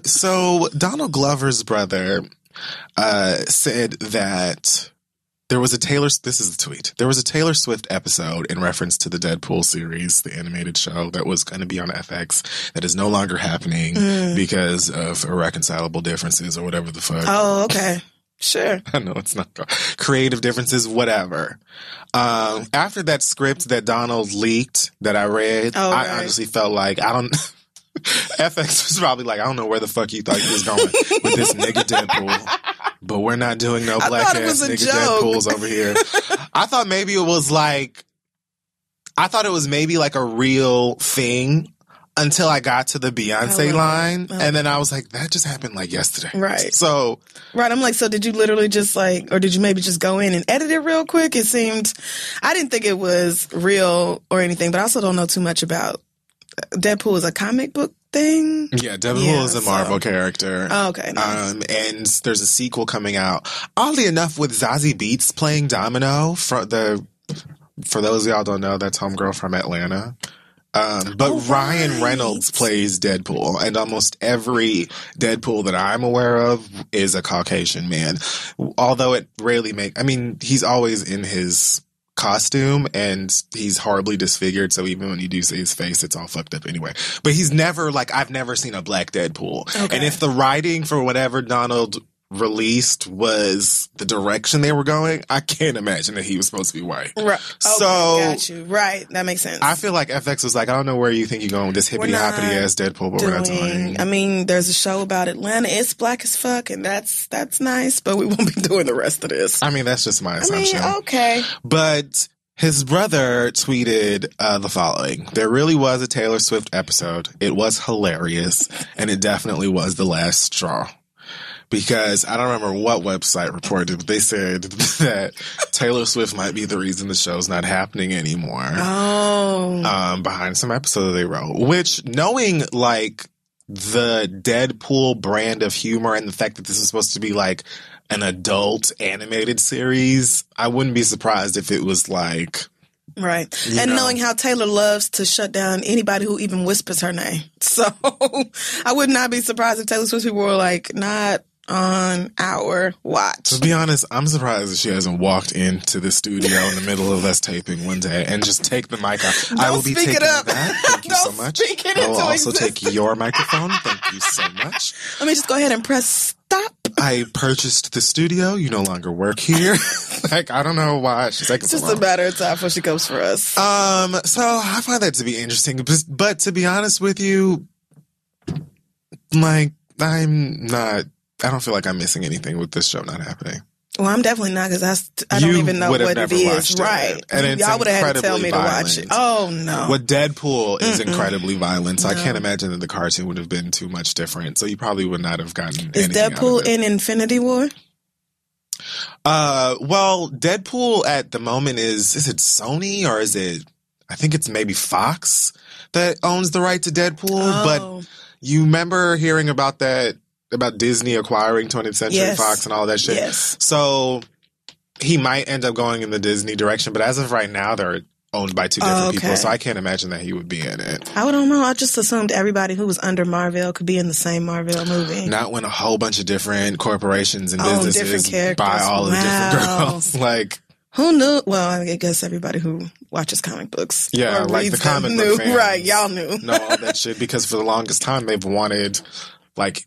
So Donald Glover's brother said that there was a this is the tweet. There was a Taylor Swift episode in reference to the Deadpool series, the animated show that was going to be on FX that is no longer happening because of irreconcilable differences or whatever the fuck. Oh, okay. Sure. I know it's not creative differences, whatever. After that script that Donald leaked that I read, I honestly felt like FX was probably like, I don't know where the fuck you thought you was going with this nigga Deadpool. But we're not doing no black ass nigga Deadpools over here. I thought maybe it was like, maybe like a real thing until I got to the Beyonce line. And then I was like, that just happened like yesterday. Right. So. Right. I'm like, so did you literally just like, or did you maybe just go in and edit it real quick? It seemed, I didn't think it was real or anything, but I also don't know too much about Deadpool is a comic book thing. Yeah, Deadpool is a Marvel character. Oh, okay. Nice. And there's a sequel coming out. Oddly enough, with Zazie Beetz playing Domino. For those of y'all don't know, that's homegirl from Atlanta. But Ryan Reynolds plays Deadpool, and almost every Deadpool that I'm aware of is a Caucasian man. Although it rarely he's always in his costume and he's horribly disfigured, so even when you do see his face, it's all fucked up anyway. But he's never I've never seen a black Deadpool. Okay. And if the writing for whatever Donald released was the direction they were going, I can't imagine that he was supposed to be white. Right. So got you. Right. That makes sense. I feel like FX was like, I don't know where you think you're going with this hippity hoppity ass Deadpool, but we're not doing. I mean, there's a show about Atlanta. It's black as fuck, and that's nice, but we won't be doing the rest of this. I mean, that's just my assumption. Okay. But his brother tweeted the following. There really was a Taylor Swift episode. It was hilarious, and it definitely was the last straw. Because I don't remember what website reported, but they said that Taylor Swift might be the reason the show's not happening anymore. Oh. Behind some episode they wrote. Which, knowing, like, the Deadpool brand of humor and the fact that this is supposed to be, like, an adult animated series, I wouldn't be surprised if it was, like... Right. And knowing how Taylor loves to shut down anybody who even whispers her name. So, I would not be surprised if Taylor Swift people were like, not on our watch. To be honest, I'm surprised that she hasn't walked into the studio in the middle of us taping one day and just take the mic off. I will be taking that. Thank you so much. I will also take your microphone. Thank you so much. Let me just go ahead and press stop. I purchased the studio. You no longer work here. Like, I don't know why she's taking so long. It's just a matter of time before she comes for us. So I find that to be interesting. But to be honest with you, like, I don't feel like I'm missing anything with this show not happening. Well, I'm definitely not, because I don't even know what it is. Right. And y'all would have had to tell me violent. To watch it. Oh, no. What Deadpool is incredibly violent, so I can't imagine that the cartoon would have been too much different. So you probably would not have gotten anything Deadpool out of it. in Infinity War? Well, Deadpool at the moment is it Sony or is it, I think it's maybe Fox that owns the right to Deadpool. Oh. But you remember hearing about that, about Disney acquiring 20th Century Fox and all that shit. Yes. So he might end up going in the Disney direction, but as of right now, they're owned by two different people, so I can't imagine that he would be in it. I don't know. I just assumed everybody who was under Marvel could be in the same Marvel movie. Not when a whole bunch of different corporations and businesses buy all of the different girls. Like, who knew? Well, I guess everybody who watches comic books. Yeah, like the comic book fans. Right, y'all knew. Know all that shit, because for the longest time, they've wanted, like,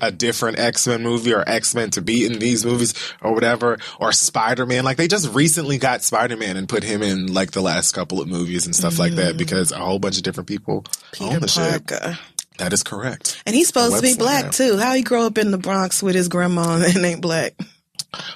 a different X-Men movie or X-Men to be in these movies or whatever, or Spider-Man. Like, they just recently got Spider-Man and put him in, like, the last couple of movies and stuff like that, because a whole bunch of different people own the shit. That is correct. And he's supposed to be black, too. How he grow up in the Bronx with his grandma and ain't black?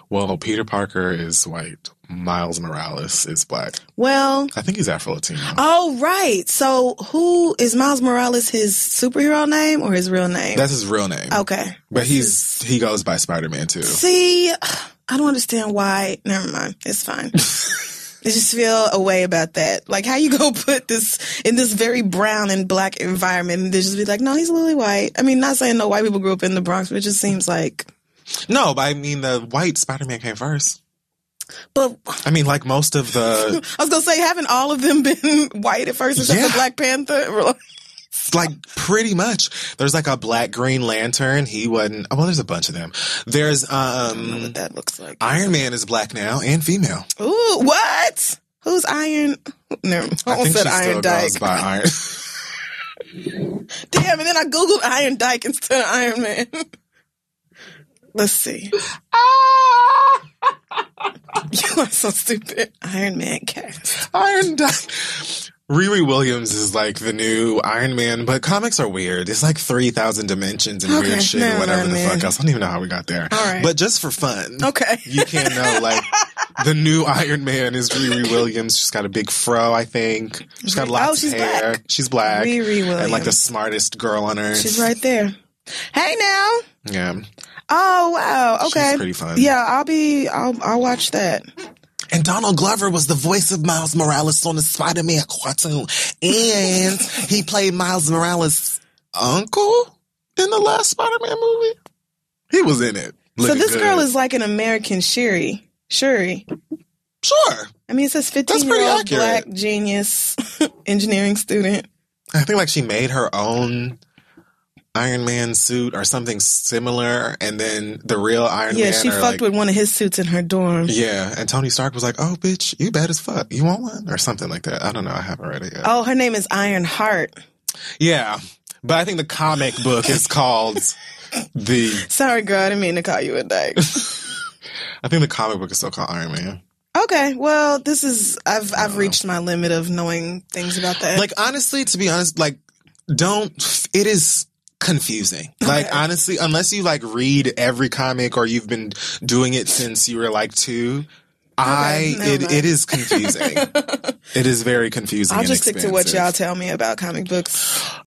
Well, Peter Parker is white. Miles Morales is black. Well, I think he's Afro-Latino. Oh, right. So who is Miles Morales, his superhero name or his real name? That's his real name. Okay. But he goes by Spider-Man too. See, I don't understand why. Never mind. It's fine. I just feel a way about that. Like, how you go put this in this very brown and black environment and they just be like, no, he's literally white. I mean, not saying no white people grew up in the Bronx, but it just seems like. No, but I mean, the white Spider-Man came first. But I mean, like most of the... I was going to say, haven't all of them been white at first except for Black Panther? Like, pretty much. There's like a black Green Lantern. He wasn't. Well, there's a bunch of them. There's I don't know what that looks like. Iron Man is black now and female. Ooh, what? Who's Iron? No, I almost said Iron Dyke. Goes by Iron. Damn, and then I googled Iron Dyke instead of Iron Man. Let's see. You are so stupid. Iron Man cast. Iron Dyke. Riri Williams is like the new Iron Man, but comics are weird. It's like 3,000 dimensions and weird shit and whatever the fuck else. I don't even know how we got there. All right. But just for fun. Okay. You can't know, like, the new Iron Man is Riri Williams. She's got a big fro, I think. She's got lots of hair. Black. She's black. Riri Williams. And like the smartest girl on earth. She's right there. Hey now. Yeah. Oh, wow. Okay. She's pretty fun. Yeah, I'll watch that. And Donald Glover was the voice of Miles Morales on the Spider-Man cartoon. And he played Miles Morales' uncle in the last Spider-Man movie. He was in it. So this girl is like an American Shuri. Sure. I mean, it says 15-year-old black genius engineering student. I think like she made her own Iron Man suit or something similar, and then the real Iron Man. Yeah, she fucked with one of his suits in her dorm. Yeah, and Tony Stark was like, "Oh, bitch, you bad as fuck. You want one?" or something like that. I don't know. I haven't read it yet. Oh, her name is Iron Heart. Yeah, but I think the comic book is called the. Sorry, girl, I didn't mean to call you a dyke. I think the comic book is still called Iron Man. Okay, well, this is I've reached my limit of knowing things about that. Like, honestly, to be honest, like, it is confusing. Like, honestly, unless you like read every comic or you've been doing it since you were like 2, it is confusing. It is very confusing. I'll just stick to what y'all tell me about comic books.